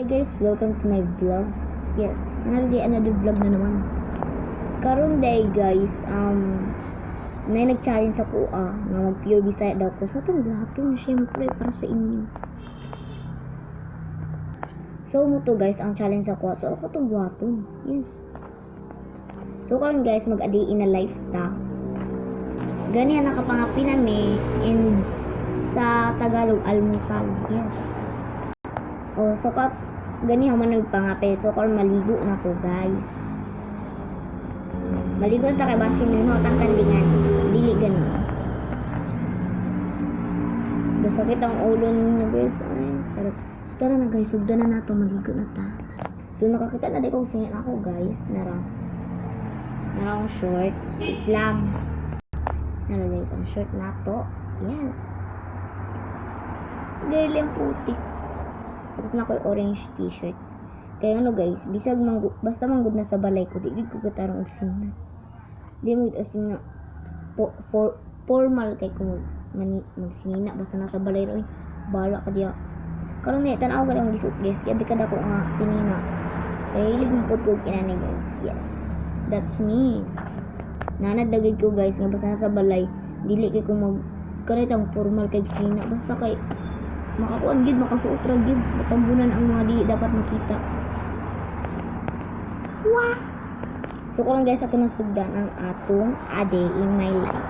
guys, welcome to my vlog. Yes, another vlog na naman. Karon day guys, nag-challenge ako nga mag-pure Bisaya daw ko. Sa itong lahatong syempre para sa inyo. So mo to guys, ang challenge ako. So ako itong buhaton. Yes. So karon guys, mag-adi in a life ta. Gani ang nakapangapi nami in sa Tagalog almusal. Yes. So gani man nagpangapi. So karon maligo na ko guys. Maligo ta kay basin nimo tang kandingan. Dili gani. Sakit ang ulo ninyo guys. Ay, charot. So tara na guys, sugdan na nato, maligo na ta. So nakakita na di kong singit ako guys. Narang short. Sit lang. Nara guys, ang short nato. Yes. Girl yung puti. Tapos na ko orange t-shirt. Kaya ano guys, bisag basta manggod na sa balay ko, di ko katarong usina. Di mo usina formal kay ko magsinina basta nasa balay ro. Bala ka diya. Karon ni tan-aw ka lang gisut guys, kaya bikad ako nga sinina. Kaya hilig mo pud ko kinani guys. Yes. That's me. Nanadagay ko guys nga basta nasa balay, dili kay ko mag karitang formal kay sinina basta kay makakuan gid makasuot ra gid matambunan ang mga dili dapat makita. Wow. So karon guys ato nang sugdan ang atong a day in my life.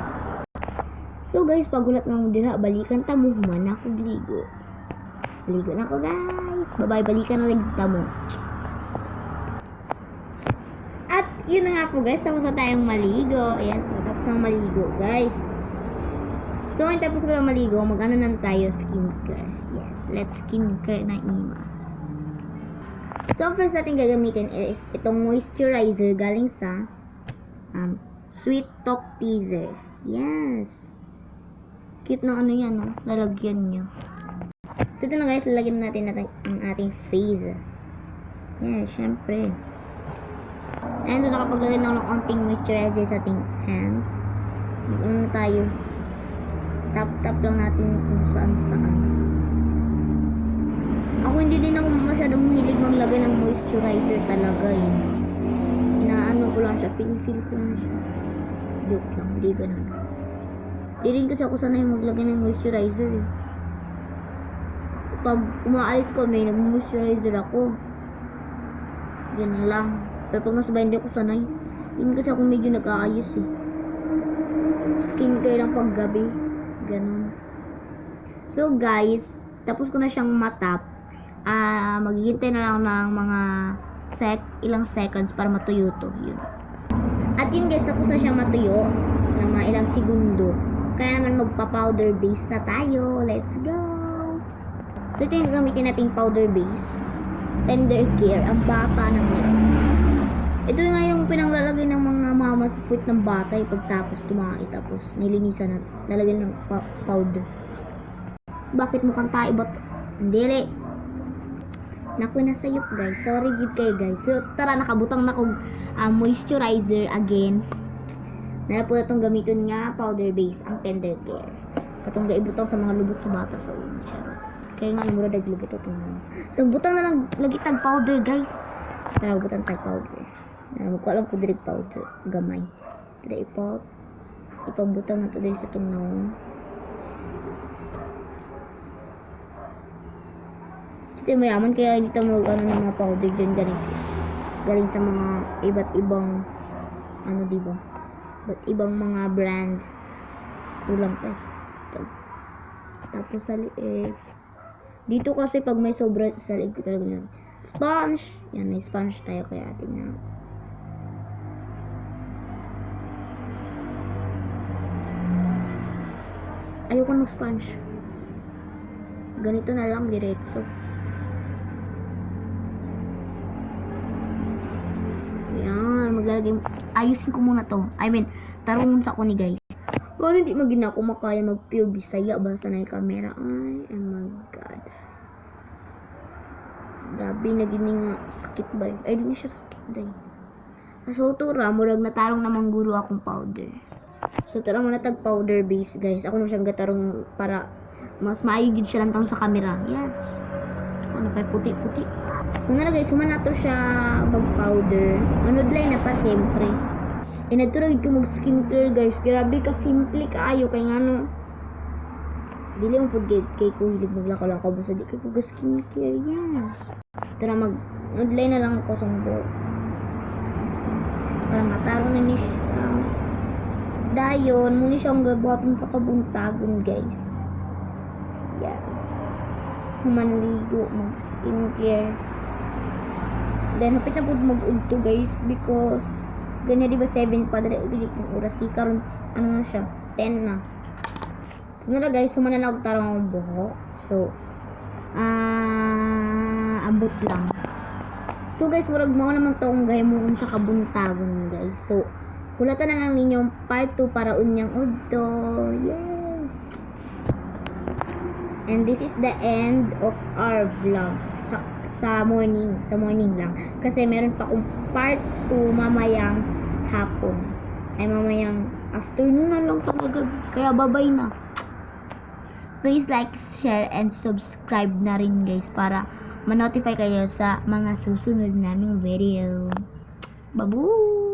So guys pagulat nga mo dira balikan ta mo human ako ligo. Ligo na ko guys. Bye-bye, balikan na lang ta mo. At yun na nga po guys, tapos na tayong maligo. Yes, tapos na maligo guys. So ngayon tapos ko na maligo, mag-ano na tayo skincare. Yes, let's skincare na ima. So first natin gagamitin is itong moisturizer galing sa Sweet Talk Teaser. Yes. Cute na ano yan, no? Lalagyan nyo. So ito na guys, lalagyan natin ang ating face. Yes, syempre. And so nakapaglagay na ng onting moisturizer sa ating hands. Mag-ano na tayo. Tap lang natin kung saan. Ako hindi din ako masyadong mahilig maglagay ng moisturizer talaga eh. Inaano ko lang siya, feel ko lang siya. Joke lang, hindi ganun. Hindi rin kasi ako sanay maglagay ng moisturizer eh. Pag umaalis ko, may nag-moisturizer ako. Yan lang. Pero pag nasa bahay, hindi ako sanay. Hindi kasi ako medyo nag-aayos eh. Skincare lang pag gabi. Ganon. So guys, tapos ko na siyang matap. Maghihintay na lang ng mga ilang seconds para matuyo to. Yun. At yun guys, tapos na siyang matuyo ng mga ilang segundo. Kaya naman magpa-powder base na tayo. Let's go! So ito yung gagamitin nating powder base. Tender Care. Ang bata ng nito. Ito nga yung pinanglalagay ng mga mama sa puwit ng bata yung pagtapos tumahi tapos nilinisan na lalagyan ng powder. Bakit mukhang tayo ba to? Dili. Naku na sayop guys. Sorry gid kay guys. So tara nakabutang na kong moisturizer again. Nara po itong gamitin nga powder base ang Tender Care. Itong gaibutang sa mga lubot sa bata sa una siya. Kaya nga mura daglubot itong so butang na lang lagi tag powder guys. Tara butang tag powder. Ko alam ko direct powder gamay. Tara ipambutang na to diri sa itong naon. Ito mayaman kaya dito mo ng mga powder dyan galing sa mga iba't ibang diba? Iba't ibang mga brand. Ulang pa ito. Tapos sa liig. Dito kasi pag may sobra sa liig talaga yan. Sponge. Yan, may sponge tayo kaya atin na. Ayoko ng sponge. Ganito na lang diretso. Maglalagay, ayusin ko muna to. I mean, tarungon sa ako ni guys. Paano hindi magina ako makaya mag-pure Bisaya basta na yung camera? Ay, oh my god. Gabi na gini nga sakit ba? Ay, di siya sakit day. So, tura, murag natarong namang guro akong powder. So, tara muna tag powder base guys. Ako na siyang gatarong para mas maayugid siya lang tang sa camera. Yes. Ano? Kay puti-puti. So na guys, suman nato siya mag-powder. Manudlay na pa syempre. Naturagid ko mag skincare guys. Grabe ka simple kaayo kay ngano. Dili mo pud kay ko hilig maglakaw-lakaw busa di kay ko skincare. Yes. Tara manudlay na lang ako sa buhok. Para matarong na ni siya. Dayon, muna siyang gabuhaton sa kabuntagon guys. Yes. Humanligo, mag-skincare. Then, hapit na po mag-udto guys because ganyan diba 7 pa dali ulit yung oras kay karon ano na siya 10 na. So na guys, humana na og tarong ang buhok. So abot lang. So guys, murag mao naman to ang gahimuon sa kabuntagon guys. So hulatan na lang ninyo part 2 para unyang udto. Yay! And this is the end of our vlog sa morning lang kasi meron pa akong part 2 mamayang hapon ay mamayang afternoon na lang talaga kaya bye na. Please like, share, and subscribe na rin guys para ma-notify kayo sa mga susunod naming video. Babu!